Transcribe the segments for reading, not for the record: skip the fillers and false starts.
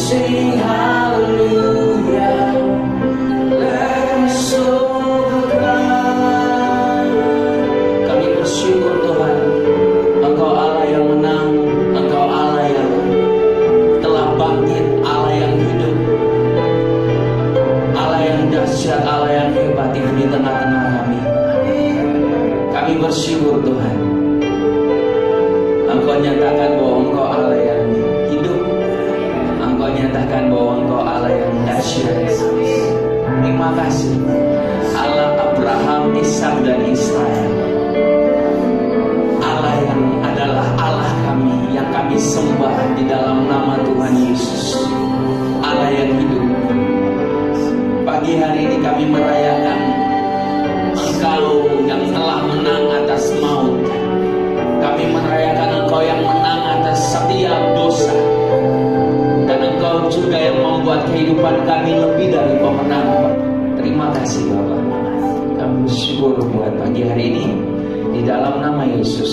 sing hallelujah. Let my soul proclaim. Kami bersyukur Tuhan, Engkau Allah yang menang, Engkau Allah yang telah bangkit, Allah yang hidup, Allah yang dahsyat, Allah yang hebat di tengah-tengah kami. Kami bersyukur Tuhan, Engkau nyatakan bahwa Engkau Allah yang hidup, Engkau nyatakan bahwa Engkau Allah yang dahsyat. Terima kasih Allah Abraham, Ishak dan Israel, Allah yang adalah Allah kami, yang kami sembah di dalam nama Tuhan Yesus, Allah yang hidup. Pagi hari ini kami merayakan Engkau yang telah menang atas maut. Kami merayakan Engkau yang menang atas setiap dosa. Dan Engkau juga yang membuat kehidupan kami lebih dari pemenang. Terima kasih Bapak. Kami bersyukur buat pagi hari ini. Di dalam nama Yesus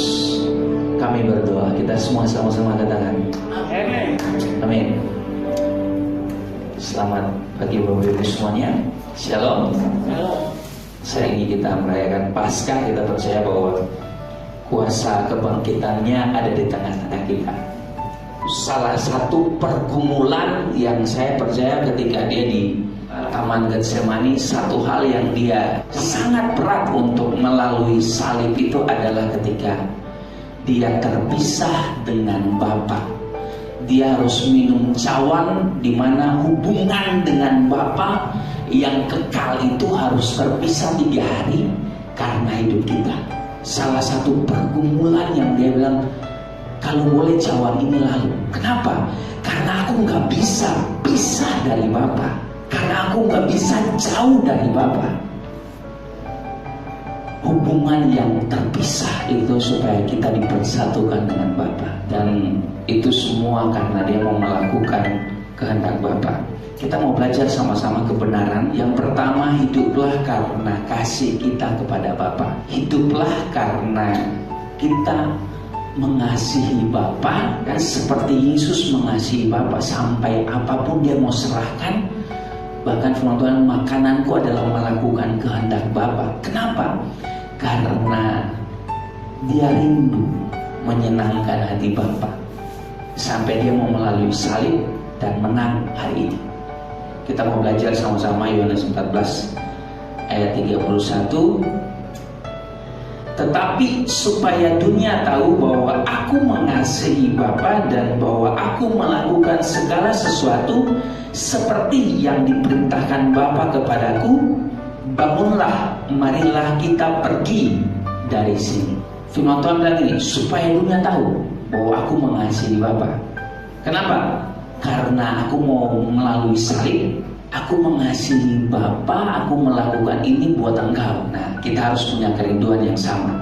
kami berdoa. Kita semua sama-sama katakan amin. Selamat pagi Bapak Ibu semuanya. Shalom. Saya ingin kita merayakan Paskah. Kita percaya bahwa kuasa kebangkitannya ada di tengah-tengah kita. Salah satu pergumulan yang saya percaya ketika dia di Taman Getsemani, satu hal yang dia sangat berat untuk melalui salib itu adalah ketika dia terpisah dengan Bapa. Dia harus minum cawan di mana hubungan dengan Bapa yang kekal itu harus terpisah 3 hari karena hidup kita. Salah satu pergumulan yang dia bilang, kalau boleh cawan ini lalu. Kenapa? Karena aku gak bisa pisah dari Bapa. Karena aku gak bisa jauh dari Bapa. Hubungan yang terpisah itu supaya kita dipersatukan dengan Bapa. Dan itu semua karena dia mau melakukan kehendak Bapa. Kita mau belajar sama-sama kebenaran. Yang pertama, hiduplah karena kasih kita kepada Bapa. Hiduplah karena kita mengasihi Bapa, dan seperti Yesus mengasihi Bapa sampai apapun dia mau serahkan. Bahkan firman Tuhan, makananku adalah melakukan kehendak Bapa. Kenapa? Karena dia rindu menyenangkan hati Bapa sampai dia mau melalui salib dan menang hari ini. Kita mau belajar sama-sama Yohanes 14 ayat 31. Tetapi supaya dunia tahu bahwa aku mengasihi Bapa dan bahwa aku melakukan segala sesuatu seperti yang diperintahkan Bapa kepadaku, bangunlah, marilah kita pergi dari sini. Firman Tuhan bilang ini, supaya dunia tahu bahwa aku mengasihi Bapa. Kenapa? Karena aku mau melalui salib, aku mengasihi Bapa, aku melakukan ini buat engkau. Nah, kita harus punya kerinduan yang sama.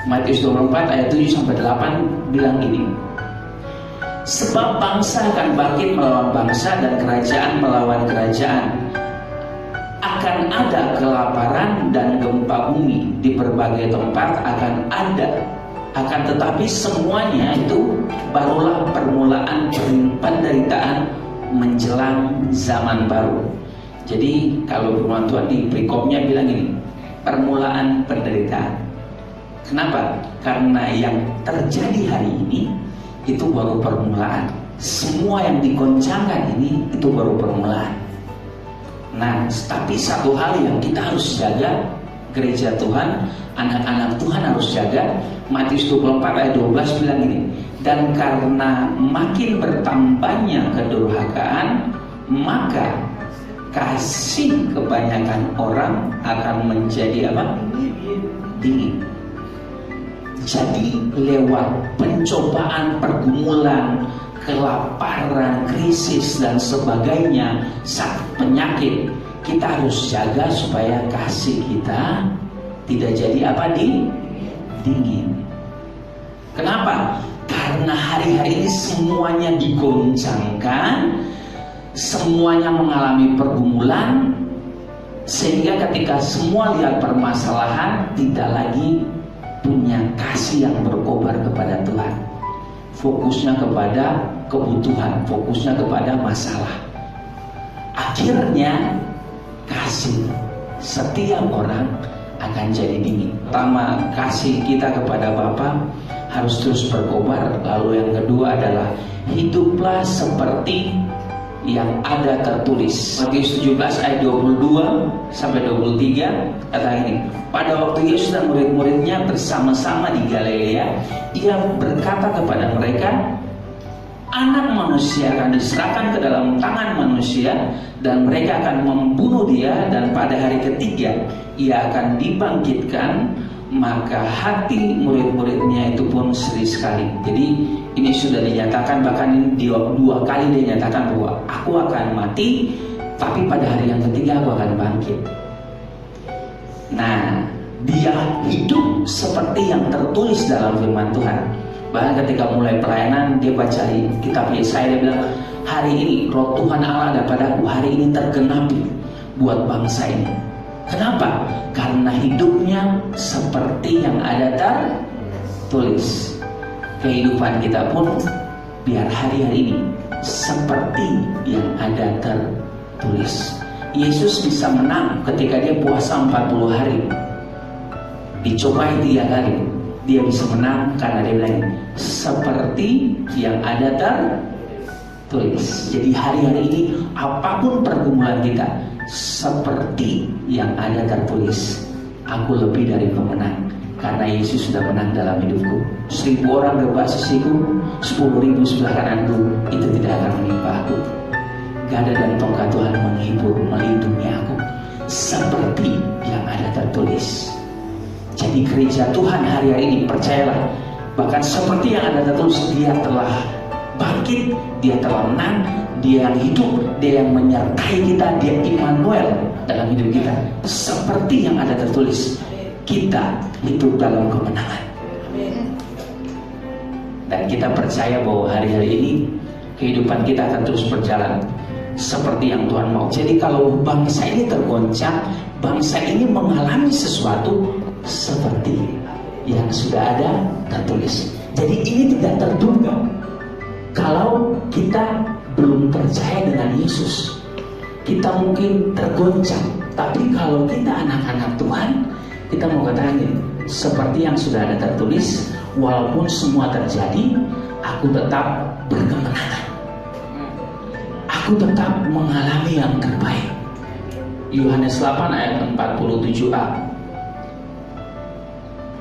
Matius 24 ayat 7-8 bilang gini, sebab bangsa akan bangkit melawan bangsa dan kerajaan melawan kerajaan. Akan ada kelaparan dan gempa bumi di berbagai tempat akan ada. Akan tetapi semuanya itu barulah permulaan penderitaan menjelang zaman baru. Jadi kalau firman Tuhan di perikopnya bilang ini, permulaan penderitaan. Kenapa? Karena yang terjadi hari ini itu baru permulaan. Semua yang digoncangkan ini itu baru permulaan. Nah, tapi satu hal yang kita harus jaga, gereja Tuhan, anak-anak Tuhan harus jaga. Matius 24 ayat 12 bilang ini, dan karena makin bertambahnya kedurhakaan, maka kasih kebanyakan orang akan menjadi apa? Dingin. Jadi lewat pencobaan, pergumulan, kelaparan, krisis dan sebagainya, sakit, penyakit, kita harus jaga supaya kasih kita tidak jadi apa? Dingin. Kenapa? Karena hari-hari ini semuanya digoncangkan, semuanya mengalami pergumulan, sehingga ketika semua lihat permasalahan, tidak lagi punya kasih yang berkobar kepada Tuhan. Fokusnya kepada kebutuhan, fokusnya kepada masalah. Akhirnya kasih setiap orang akan jadi dingin. Pertama, kasih kita kepada Bapa harus terus berkobar. Lalu yang kedua adalah hiduplah seperti yang ada tertulis. Matius 17 ayat 22 sampai 23 kata ini, pada waktu Yesus dan murid-muridnya bersama-sama di Galilea, ia berkata kepada mereka, Anak manusia akan diserahkan ke dalam tangan manusia, dan mereka akan membunuh dia, dan pada hari ketiga ia akan dibangkitkan. Maka hati murid-muridnya itu pun sedih sekali. Jadi ini sudah dinyatakan, bahkan dua kali dia nyatakan bahwa aku akan mati, tapi pada hari yang ketiga aku akan bangkit. Nah, dia hidup seperti yang tertulis dalam firman Tuhan. Bahkan ketika mulai pelayanan, dia baca kitab Yesaya, dia bilang, hari ini roh Tuhan Allah ada padaku, hari ini tergenapi buat bangsa ini. Kenapa? Karena hidupnya seperti yang ada tertulis. Kehidupan kita pun biar hari-hari ini seperti yang ada tertulis. Yesus bisa menang ketika dia puasa 40 hari. Dicobai 3 kali, dia bisa menang karena dia bilang seperti yang ada tertulis. Jadi hari-hari ini apapun pergumulan kita, seperti yang ada tertulis, aku lebih dari pemenang karena Yesus sudah menang dalam hidupku. 1000 orang berbahasa sisiku, 10.000 sebelah kananku, itu tidak akan menimpa aku. Gada dan tongkat Tuhan menghibur, melindungi aku, seperti yang ada tertulis. Jadi gereja Tuhan hari-hari ini, percayalah, bahkan seperti yang ada tertulis, dia telah bangkit, dia telah menang, dia yang hidup, dia yang menyertai kita, dia Immanuel dalam hidup kita. Seperti yang ada tertulis, kita hidup dalam kemenangan. Dan kita percaya bahwa hari-hari ini kehidupan kita akan terus berjalan seperti yang Tuhan mau. Jadi kalau bangsa ini tergoncang, bangsa ini mengalami sesuatu seperti yang sudah ada tertulis. Jadi ini tidak terduga. Kalau kita belum percaya dengan Yesus, kita mungkin tergoncang. Tapi kalau kita anak-anak Tuhan, kita mau katakan ini, seperti yang sudah ada tertulis, walaupun semua terjadi, aku tetap berkemenangan. Aku tetap mengalami yang terbaik. Yohanes 8 ayat 47a.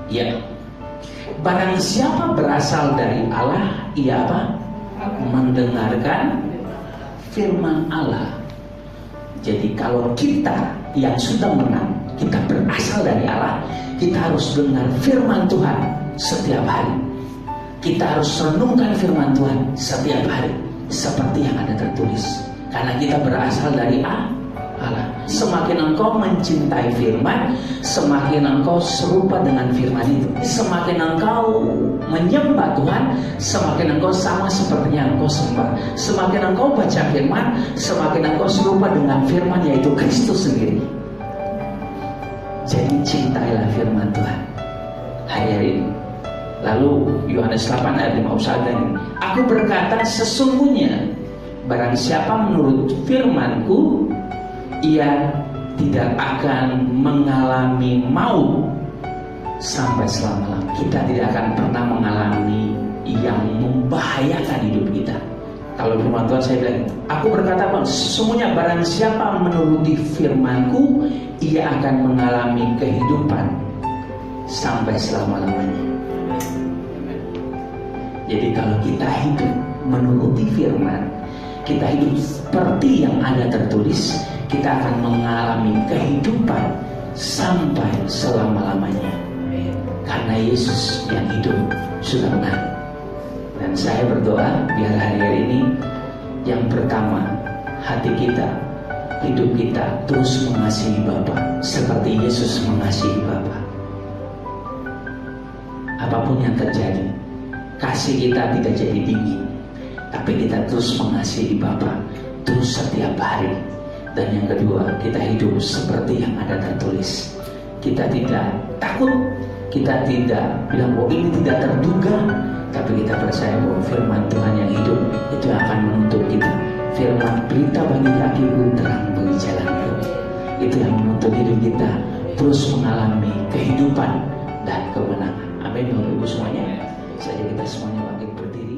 Ya, barang siapa berasal dari Allah, ia apa? Mendengarkan firman Allah. Jadi kalau kita yang sudah menang, kita berasal dari Allah, kita harus dengar firman Tuhan setiap hari. Kita harus renungkan firman Tuhan setiap hari, seperti yang ada tertulis. Karena kita berasal dari Allah. Semakin engkau mencintai firman, semakin engkau serupa dengan firman itu. Semakin engkau menyembah Tuhan, semakin engkau sama seperti yang engkau sembah. Semakin engkau baca firman, semakin engkau serupa dengan firman, yaitu Kristus sendiri. Jadi cintailah firman Tuhan hari-hari ini. Lalu Yohanes 8 ayat 51 ini, aku berkata sesungguhnya barang siapa menurut firman-Ku, ia tidak akan mengalami maut sampai selama-lamanya. Kita tidak akan pernah mengalami yang membahayakan hidup kita. Kalau firman Tuhan saya bilang, aku berkata apa? Sesungguhnya barang siapa menuruti firman-Ku, ia akan mengalami kehidupan sampai selama-lamanya. Jadi kalau kita hidup menuruti firman, kita hidup seperti yang ada tertulis, kita akan mengalami kehidupan sampai selama-lamanya. Karena Yesus yang hidup sudah menang. Dan saya berdoa biar hari-hari ini, yang pertama, hati kita, hidup kita terus mengasihi Bapa seperti Yesus mengasihi Bapa. Apapun yang terjadi, kasih kita tidak jadi dingin, tapi kita terus mengasihi Bapa terus setiap hari. Dan yang kedua, kita hidup seperti yang ada tertulis. Kita tidak takut Kita tidak bilang bahwa ini tidak terduga, tapi kita percaya bahwa firman Tuhan yang hidup itu yang akan menuntut kita. Firman, berita bagi kakiku, terang bagi jalanku. Itu yang menuntut hidup kita terus mengalami kehidupan dan kemenangan. Amin Bapak Ibu semuanya. Saja kita semuanya bangkit berdiri.